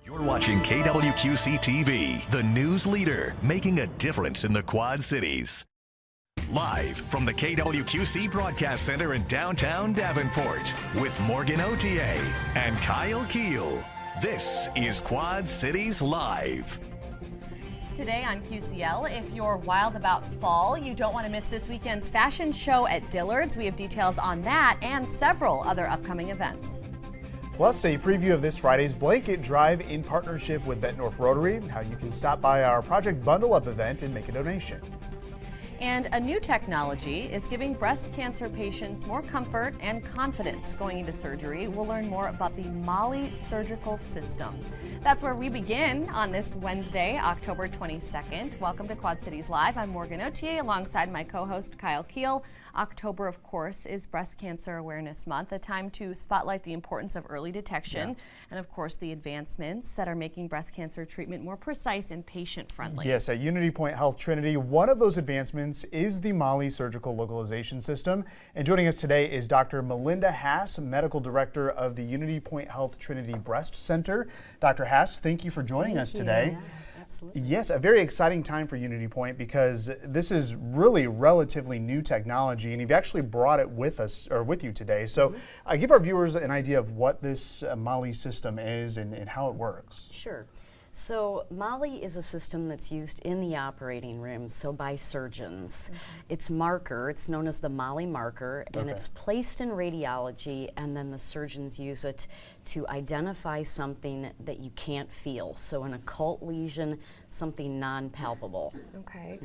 You're watching KWQC TV, the news leader, making a difference in the Quad Cities. Live from the KWQC Broadcast Center in downtown Davenport with Morgan Otier and Kyle Keel. This is Quad Cities Live. Today on QCL, if you're wild about fall, you don't want to miss this weekend's fashion show at Dillard's. We have details on that and several other upcoming events. Plus, a preview of this Friday's Blanket Drive in partnership with Bettendorf Rotary, how you can stop by our Project Bundle Up event and make a donation. And a new technology is giving breast cancer patients more comfort and confidence going into surgery. We'll learn more about the Mali surgical system. That's where we begin on this Wednesday, October 22nd. Welcome to Quad Cities Live. I'm Morgan Otier alongside my co-host Kyle Keel. October, of course, is Breast Cancer Awareness Month, a time to spotlight the importance of early detection and, of course, the advancements that are making breast cancer treatment more precise and patient-friendly. Yes, at Unity Point Health Trinity, one of those advancements is the Mali surgical localization system. And joining us today is Dr. Melinda Haas, Medical Director of the Unity Point Health Trinity Breast Center. Dr. Haas, thank you for joining us today. Absolutely. Yes, a very exciting time for Unity Point because this is really relatively new technology, and you've actually brought it with us or with you today. So give our viewers an idea of what this Mali system is and how it works. Sure. So Mali is a system that's used in the operating room, so by surgeons. It's marker, it's known as the Mali marker, and it's placed in radiology, and then the surgeons use it to identify something that you can't feel. So an occult lesion, something non-palpable. Okay.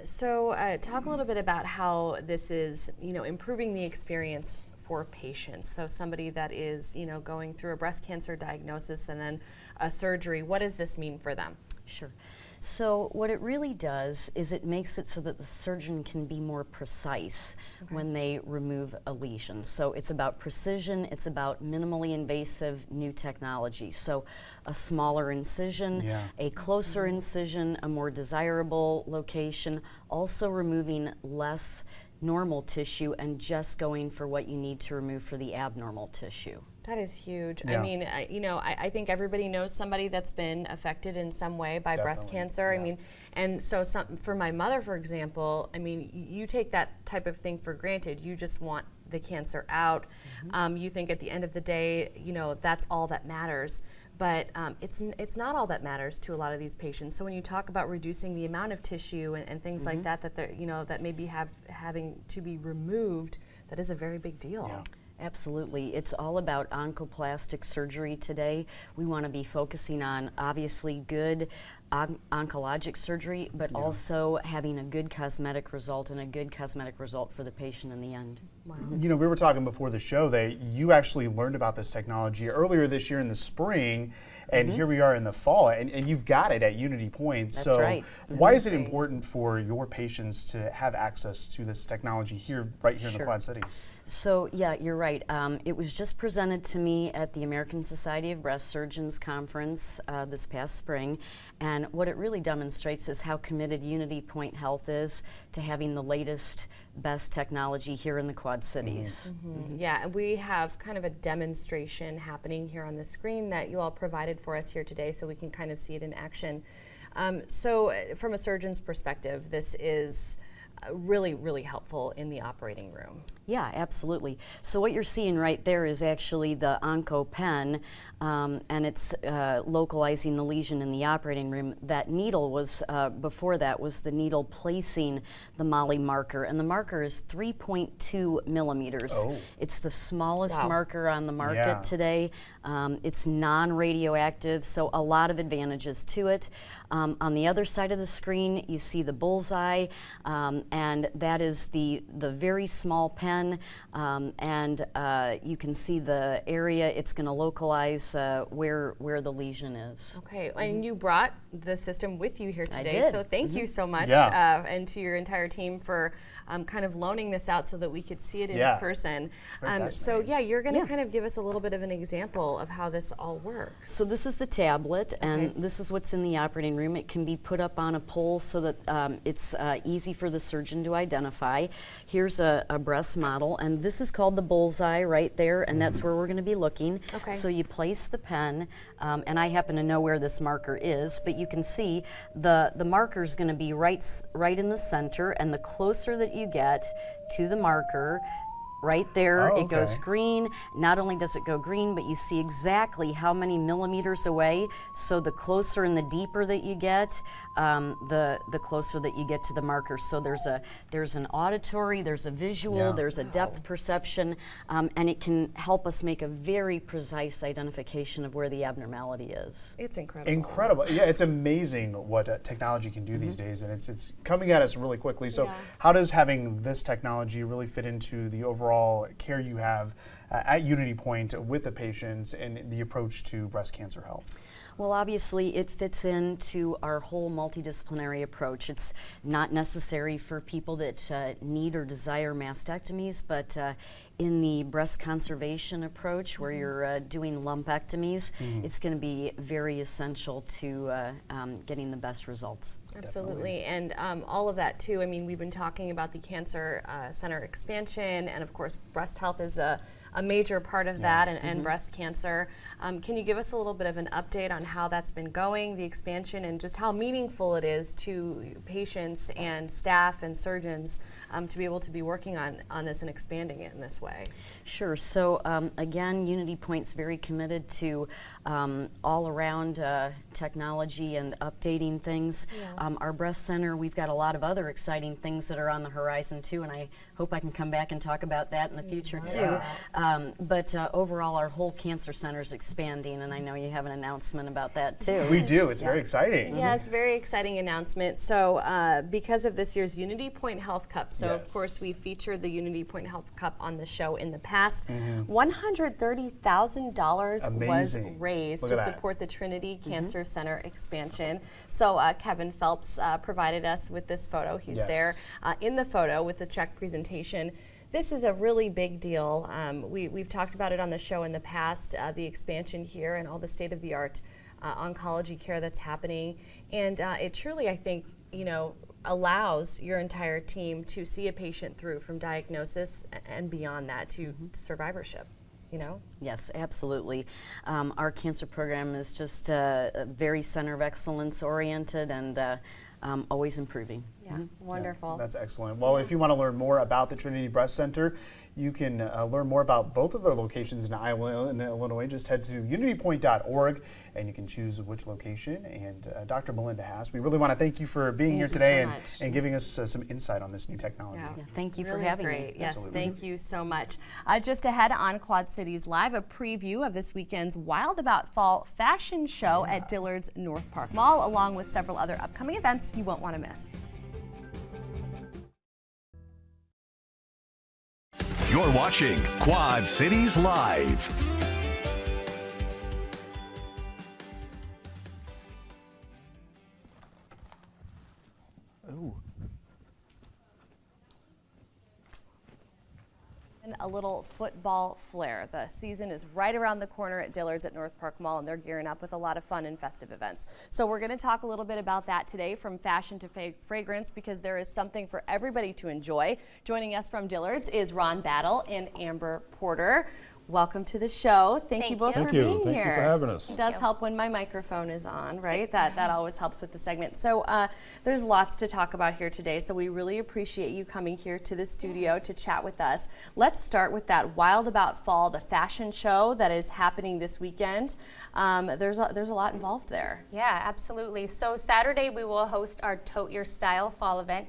So talk a little bit about how this is, improving the experience for patients. So somebody that is, going through a breast cancer diagnosis and then a surgery, what does this mean for them? Sure. So what it really does is it makes it so that the surgeon can be more precise when they remove a lesion. So it's about precision, it's about minimally invasive new technology. So a smaller incision, a closer incision, a more desirable location, also removing less normal tissue and just going for what you need to remove for the abnormal tissue. That is huge. Yeah. I mean, I think everybody knows somebody that's been affected in some way by breast cancer. Yeah. I mean, and so for my mother, for example, I mean, you take that type of thing for granted. You just want the cancer out. You think at the end of the day, that's all that matters. But it's not all that matters to a lot of these patients. So when you talk about reducing the amount of tissue and things like that, that maybe having to be removed, that is a very big deal. Yeah. Absolutely. It's all about oncoplastic surgery today. We want to be focusing on obviously good oncologic surgery, but also having a good cosmetic result and a good cosmetic result for the patient in the end. Wow. We were talking before the show that you actually learned about this technology earlier this year in the spring, and here we are in the fall, and you've got it at Unity Point. That's so right. why is it important for your patients to have access to this technology right here in the Quad Cities? So yeah, you're right. It was just presented to me at the American Society of Breast Surgeons Conference this past spring, and what it really demonstrates is how committed Unity Point Health is to having the latest, best technology here in the Quad Cities. Yeah, and we have kind of a demonstration happening here on the screen that you all provided for us here today, so we can kind of see it in action. So from a surgeon's perspective, this is really, really helpful in the operating room. Yeah, absolutely. So what you're seeing right there is actually the OncoPen, and it's localizing the lesion in the operating room. That needle was, before that, was the needle placing the Mali marker, and the marker is 3.2 millimeters. Oh. It's the smallest marker on the market today. It's non-radioactive, so a lot of advantages to it. On the other side of the screen, you see the bullseye, and that is the very small pen, and you can see the area. It's going to localize where the lesion is. Okay, and you brought the system with you here today, I did. so thank you so much, and to your entire team for kind of loaning this out so that we could see it in person. So you're going to kind of give us a little bit of an example of how this all works. So this is the tablet, and this is what's in the operating room. It can be put up on a pole so that it's easy for the surgeon to identify. Here's a breast model, and this is called the bullseye right there, and that's where we're going to be looking. Okay. So you place the pen, and I happen to know where this marker is, but you can see the marker is going to be right in the center, and the closer that you get to the marker, right there, Oh, it goes okay. green. Not only does it go green, but you see exactly how many millimeters away. So the closer and the deeper that you get, the closer that you get to the marker. So there's an auditory, there's a visual, Yeah. there's a depth perception, and it can help us make a very precise identification of where the abnormality is. It's incredible. Incredible. Yeah, it's amazing what technology can do these days, and it's coming at us really quickly. So how does having this technology really fit into the overall care you have at Unity Point with the patients and the approach to breast cancer health? Well, obviously, it fits into our whole multidisciplinary approach. It's not necessary for people that need or desire mastectomies, but in the breast conservation approach, where you're doing lumpectomies, it's going to be very essential to getting the best results. Absolutely, and all of that too. I mean, we've been talking about the cancer center expansion, and of course, breast health is a major part of that, and breast cancer. Can you give us a little bit of an update on how that's been going, the expansion, and just how meaningful it is to patients and staff and surgeons to be able to be working on this and expanding it in this way? Sure. So again, Unity Point's very committed to all around technology and updating things. Our breast center, we've got a lot of other exciting things that are on the horizon too, and I hope I can come back and talk about that in the future too. But overall, our whole cancer center is expanding, and I know you have an announcement about that too. We do. It's very exciting. Yes, very exciting announcement. So because of this year's Unity Point Health Cup, so of course we featured the Unity Point Health Cup on the show in the past. $130,000 was Amazing. raised Look to at that. support the Trinity Cancer Center expansion. So Kevin Phelps provided us with this photo. He's Yes. there in the photo with the check presentation. This is a really big deal. We've talked about it on the show in the past, the expansion here and all the state-of-the-art oncology care that's happening. And it truly, I think, allows your entire team to see a patient through from diagnosis and beyond that to survivorship. Yes, absolutely. Our cancer program is just very center of excellence oriented and always improving. Yeah, wonderful. That's excellent. Well, if you want to learn more about the Trinity Breast Center, you can learn more about both of their locations in Iowa and Illinois. Just head to unitypoint.org and you can choose which location. And Dr. Melinda Haas, we really want to thank you for being here you today so much. and giving us some insight on this new technology. Yeah, thank you Really for having great. me. Yes, Absolutely. thank you so much. Just ahead on Quad Cities Live, a preview of this weekend's Wild About Fall fashion show at Dillard's North Park Mall, along with several other upcoming events you won't want to miss. You're watching Quad Cities Live. Ooh. And a little football flair. The season is right around the corner at Dillard's at North Park Mall, and they're gearing up with a lot of fun and festive events. So we're going to talk a little bit about that today, from fashion to fragrance, because there is something for everybody to enjoy. Joining us from Dillard's is Ron Battle and Amber Porter. Welcome to the show. Thank you both for being Thank here. you for having us. It does help when my microphone is on, right? That always helps with the segment. So there's lots to talk about here today, so we really appreciate you coming here to the studio to chat with us. Let's start with that Wild About Fall, the fashion show that is happening this weekend. There's a lot involved there. Yeah, absolutely. So Saturday we will host our Tote Your Style fall event.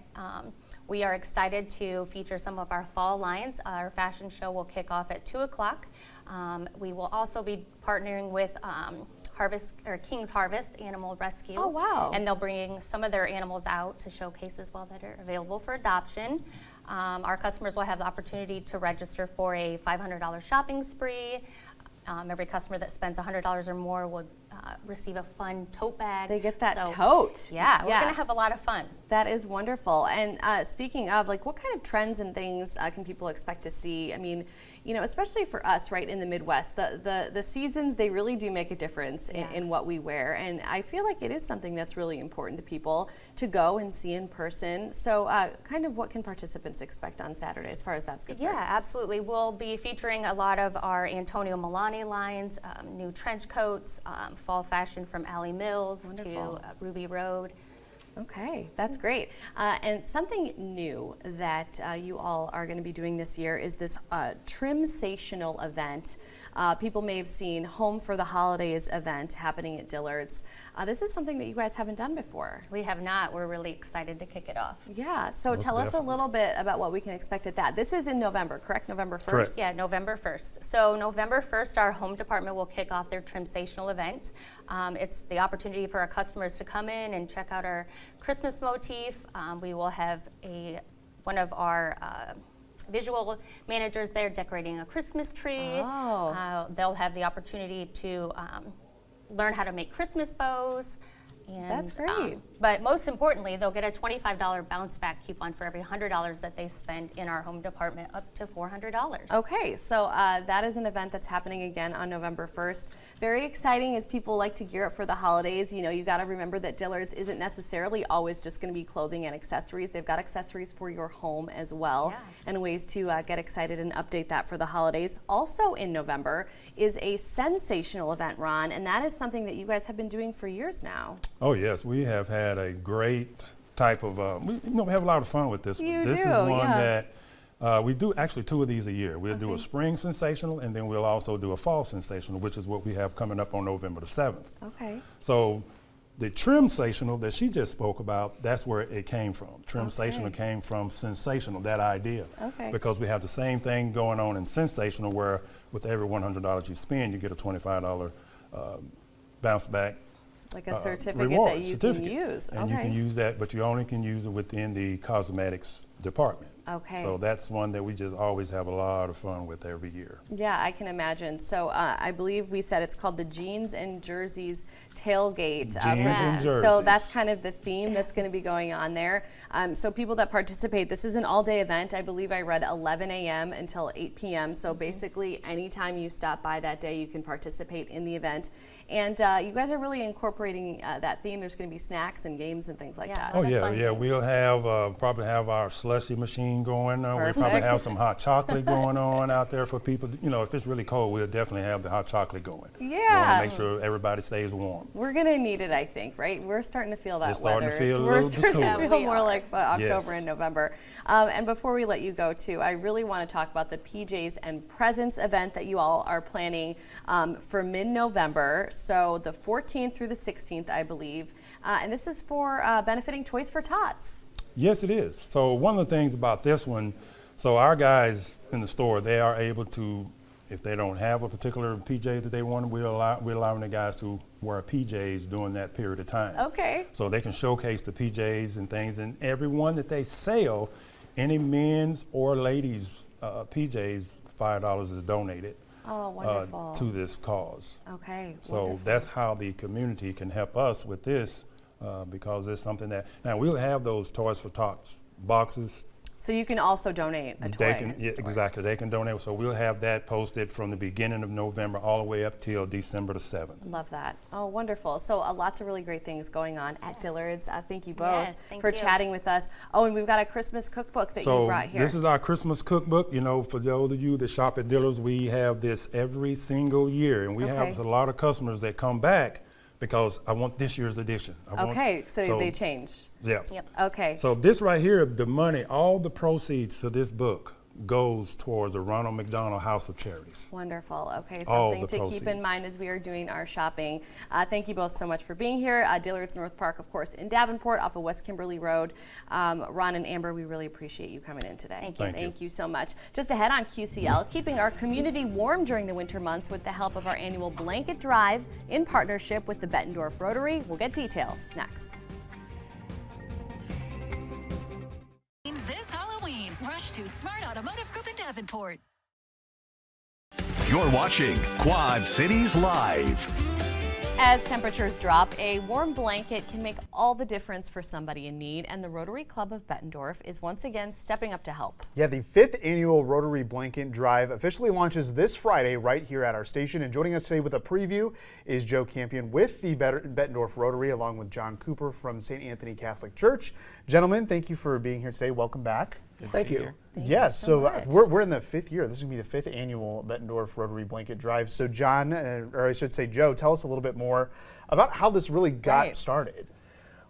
We are excited to feature some of our fall lines. Our fashion show will kick off at 2 o'clock. We will also be partnering with King's Harvest Animal Rescue. Oh, wow. And they'll bring some of their animals out to showcase as well that are available for adoption. Our customers will have the opportunity to register for a $500 shopping spree. Every customer that spends $100 or more will receive a fun tote bag. They get that So, tote. Yeah, we're gonna have a lot of fun. That is wonderful. And speaking of, what kind of trends and things can people expect to see? I mean, you know, especially for us right in the Midwest, the seasons, they really do make a difference in what we wear. And I feel like it is something that's really important to people to go and see in person. So kind of what can participants expect on Saturday as far as that's concerned? Yeah, absolutely. We'll be featuring a lot of our Antonio Milani lines, new trench coats, fall fashion from Alley Mills to Ruby Road. Okay, that's great. And something new that you all are going to be doing this year is this Trimsational event. People may have seen Home for the Holidays event happening at Dillard's. This is something that you guys haven't done before. We have not. We're really excited to kick it off. Yeah, so tell us a little bit about what we can expect at that. This is in November, correct? November 1st? Correct. Yeah, November 1st. So November 1st, our home department will kick off their Trimsational event. It's the opportunity for our customers to come in and check out our Christmas motif. We will have one of our visual managers there decorating a Christmas tree. Oh. They'll have the opportunity to learn how to make Christmas bows. And, That's great. But most importantly, they'll get a $25 bounce back coupon for every $100 that they spend in our home department, up to $400. Okay, so that is an event that's happening again on November 1st. Very exciting as people like to gear up for the holidays. You know, you got to remember that Dillard's isn't necessarily always just going to be clothing and accessories. They've got accessories for your home as well, and ways to get excited and update that for the holidays. Also in November is a sensational event, Ron, and that is something that you guys have been doing for years now. Oh yes, we have had a great type of, we have a lot of fun with this one. This is one that we do actually 2 of these a year. We'll do a spring sensational, and then we'll also do a fall sensational, which is what we have coming up on November the 7th. Okay. So the Trimsational that she just spoke about, that's where it came from. Trimsational came from sensational, that idea. Okay. Because we have the same thing going on in sensational, where with every $100 you spend, you get a $25 bounce back. Like a certificate reward, that you certificate. can use. And you can use that, but you only can use it within the cosmetics department. Okay. So that's one that we just always have a lot of fun with every year. Yeah, I can imagine. So I believe we said it's called the Jeans and Jerseys Tailgate. Jeans and So jerseys. that's kind of the theme that's going to be going on there. So people that participate, this is an all-day event. I believe I read 11 a.m. until 8 p.m. So basically, anytime you stop by that day, you can participate in the event. And you guys are really incorporating that theme. There's going to be snacks and games and things like that. Oh That's yeah, fun. yeah. We'll have probably have our slushy machine going. We'll probably Perfect. have some hot chocolate going on out there for people. You know, if it's really cold, we'll definitely have the hot chocolate going. We want Yeah. to make sure everybody stays warm. We're going to need it, I think, right? We're starting to feel that It's starting weather. to feel a We're little bit starting to cooler. feel We more are. like October Yes. and November. And before we let you go, too, I really want to talk about the PJs and Presents event that you all are planning for mid-November. So the 14th through the 16th, I believe. And this is for benefiting Toys for Tots. Yes, it is. So one of the things about this one, so our guys in the store, they are able to, if they don't have a particular PJ that they want, we're allowing the guys to wear PJs during that period of time. Okay. So they can showcase the PJs and things, and every one that they sell, any men's or ladies' PJs, $5 is donated Oh, wonderful. to this cause. Okay. So wonderful. that's how the community can help us with this, because it's something that, now we'll have those Toys for Tots boxes. So you can also donate a toy. They can, yeah, exactly, they can donate. So we'll have that posted from the beginning of November all the way up till December the 7th. Love that. Oh, wonderful. So lots of really great things going on at Dillard's. Thank you both Yes, thank for you. chatting with us. Oh, and we've got a Christmas cookbook that you So brought here. this is our Christmas cookbook. You know, for those of you that shop at Dillard's, we have this every single year, and we Okay. have a lot of customers that come back because I want this year's edition. Okay, so they changed. Yeah. Yep. Okay. So this right here, the money, all the proceeds to this book goes towards the Ronald McDonald House of Charities. Wonderful. Okay, All something the to keep in proceeds. mind as we are doing our shopping. Thank you both so much for being here. Dillard's North Park, of course, in Davenport off of West Kimberly Road. Ron and Amber, we really appreciate you coming in today. Thank you. Thank you. So much. Just ahead on QCL, keeping our community warm during the winter months with the help of our annual blanket drive in partnership with the Bettendorf Rotary. We'll get details next. This Halloween, rush to Smart Automotive Group in Davenport. You're watching Quad Cities Live. As temperatures drop, a warm blanket can make all the difference for somebody in need, and the Rotary Club of Bettendorf is once again stepping up to help. Yeah, the 5th annual Rotary Blanket Drive officially launches this Friday right here at our station. And joining us today with a preview is Joe Campion with the Bettendorf Rotary, along with John Cooper from St. Anthony Catholic Church. Gentlemen, thank you for being here today. Welcome back. Thank you. Yes, so we're in the 5th year. This is going to be the 5th annual Bettendorf Rotary Blanket Drive. So John, or I should say Joe, tell us a little bit more about how this really got started.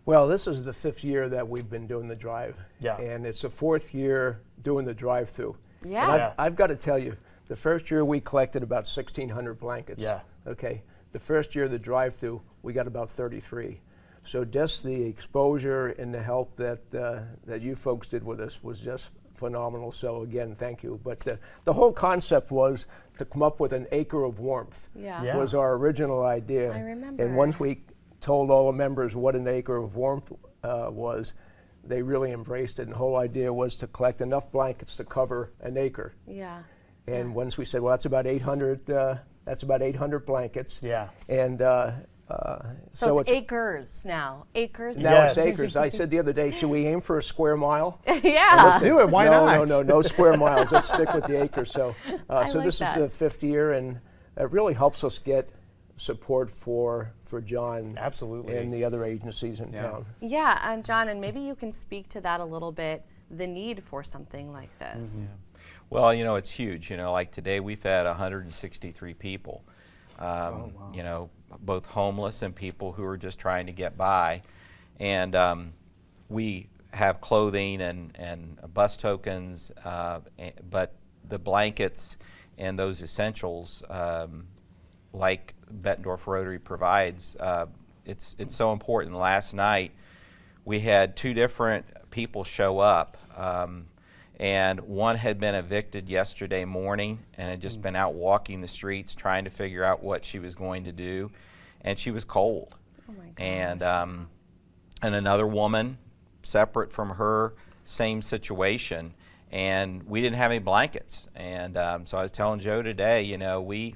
Well, this is the 5th year that we've been doing the drive. Yeah. And it's the 4th year doing the drive-through. Yeah. And I've got to tell you, the first year we collected about 1,600 blankets. Yeah. Okay. The first year of the drive-through, we got about 33. So just the exposure and the help that that you folks did with us was just phenomenal. So again, thank you. But the whole concept was to come up with an acre of warmth. Yeah. Was our original idea. I remember. And once we told all the members what an acre of warmth was, they really embraced it. And the whole idea was to collect enough blankets to cover an acre. Yeah. And once we said, well, that's about 800. That's about 800 blankets. Yeah. And So it's acres now. Acres. now it's Yes. acres. I said the other day, should we aim for a square mile? Yeah. Let's do it. Why not? No square miles. Let's stick with the acres. So, so like this that. is the 5th year, and it really helps us get support for John. Absolutely. And the other agencies in town. Yeah, and John, and maybe you can speak to that a little bit, the need for something like this. Well, you know, it's huge. You know, like today we've had 163 people, you know, both homeless and people who are just trying to get by. And we have clothing and bus tokens, but the blankets and those essentials, like Bettendorf Rotary provides, it's so important. Last night we had 2 different people show up. And one had been evicted yesterday morning and had just been out walking the streets trying to figure out what she was going to do, and she was cold. Oh my gosh. And another woman, separate from her, same situation, and we didn't have any blankets. And so I was telling Joe today, you know, we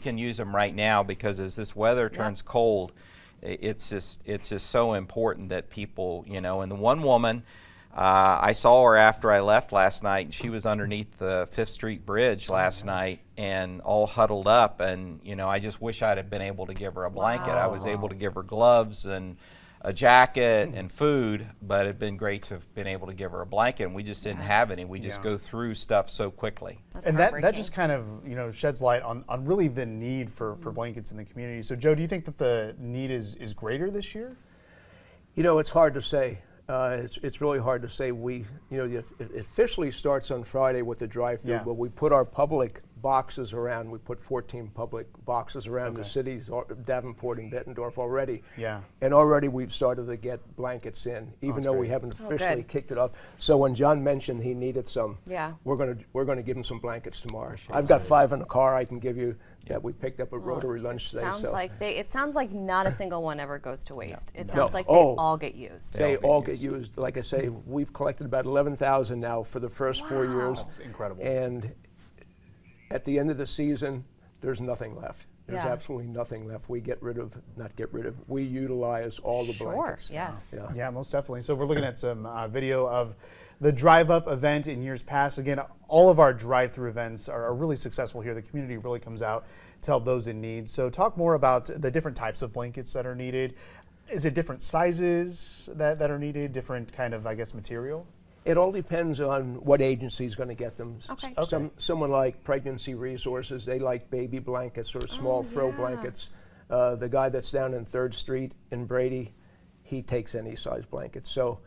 can use them right now, because as this weather turns cold, it's just so important that people, you know. And the one woman, I saw her after I left last night, and she was underneath the 5th Street Bridge last night and all huddled up, and you know, I just wish I'd have been able to give her a blanket. I was able to give her gloves and a jacket and food, but it'd been great to have been able to give her a blanket, and we just didn't have any. We just go through stuff so quickly. And that just kind of, you know, sheds light on really the need for blankets in the community. So Joe, do you think that the need is greater this year? You know, it's hard to say. It's really hard to say. We, you know, it officially starts on Friday with the drive-through, but we put our public boxes around. We put 14 public boxes around the cities, Davenport and Bettendorf already. Yeah. And already we've started to get blankets in, even though we haven't officially kicked it off. So when John mentioned he needed some, we're gonna give him some blankets tomorrow. I've got 5 in the car I can give you that we picked up at Rotary lunch today. It sounds like not a single one ever goes to waste. It sounds like they all get used. They all get used. Like I say, we've collected about 11,000 now for the first 4 years. That's incredible. And at the end of the season, there's nothing left. There's absolutely nothing left. We we utilize all the blankets. Yes. Yeah, most definitely. So we're looking at some video of the drive-up event in years past. Again, all of our drive-through events are really successful here. The community really comes out to help those in need. So talk more about the different types of blankets that are needed. Is it different sizes that are needed, different kind of, I guess, material? It all depends on what agency is going to get them. Okay. Someone like Pregnancy Resources, they like baby blankets or small throw blankets. The guy that's down in 3rd Street in Brady, he takes any size blanket. So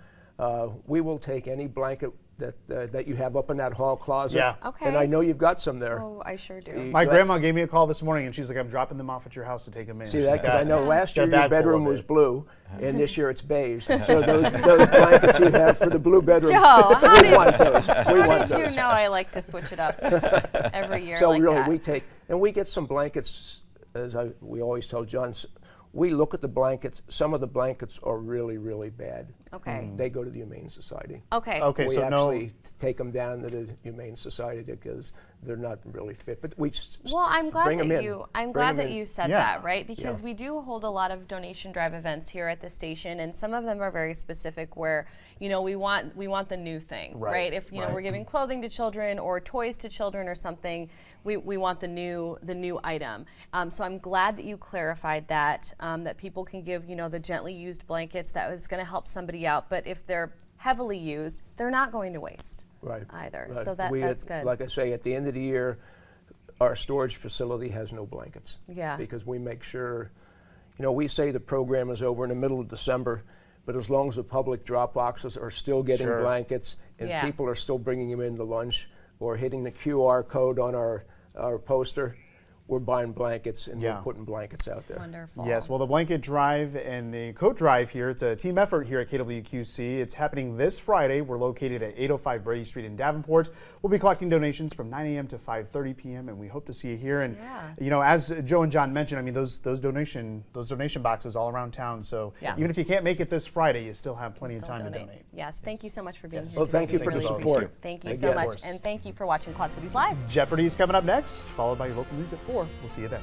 we will take any blanket that you have up in that hall closet. Yeah. Okay. And I know you've got some there. Oh, I sure do. My grandma gave me a call this morning, and she's like, I'm dropping them off at your house to take them in. See that? Because I know last year got a your bag full bedroom of was it. blue, and this year it's beige. So those blankets you have for the blue bedroom, Joe, we want those. We want Did you those. know I like to switch it up every year So like really, that? we get some blankets, we always tell John, we look at the blankets. Some of the blankets are really, really bad. Okay. They go to the Humane Society. Okay. Okay, We so no. actually take them down to the Humane Society because they're not really fit. But we Well, I'm glad bring 'em that in. you I'm Bring glad 'em that in. you said Yeah. that, right? Because Yeah. we do hold a lot of donation drive events here at the station, and some of them are very specific where, you know, we want the new thing, right? If you know we're giving clothing to children or toys to children or something, we want the new item. So I'm glad that you clarified that that people can give, you know, the gently used blankets that was going to help somebody out, but if they're heavily used, they're not going to waste Right. either. Right. So We that's at- good. Like I say, at the end of the year, our storage facility has no blankets. Yeah. Because we make sure, you know, we say the program is over in the middle of December, but as long as the public drop boxes are still getting Sure. blankets and Yeah. people are still bringing them into lunch or hitting the QR code on our poster, we're buying blankets and Yeah. we're putting blankets out there. Wonderful. Yes, well, the blanket drive and the coat drive here, it's a team effort here at KWQC. It's happening this Friday. We're located at 805 Brady Street in Davenport. We'll be collecting donations from 9 a.m. to 5:30 p.m. and we hope to see you here. And you know, as Joe and John mentioned, I mean, those donation boxes all around town. So Yeah. even if you can't make it this Friday, you still have plenty of time to donate. Yes, thank you so much for being here Well, today. thank you We for the really support. appreciate it. Thank you Again. so Of much, course. and thank you for watching Quad Cities Live. Jeopardy's coming up next, followed by your local news at 4. We'll see you then.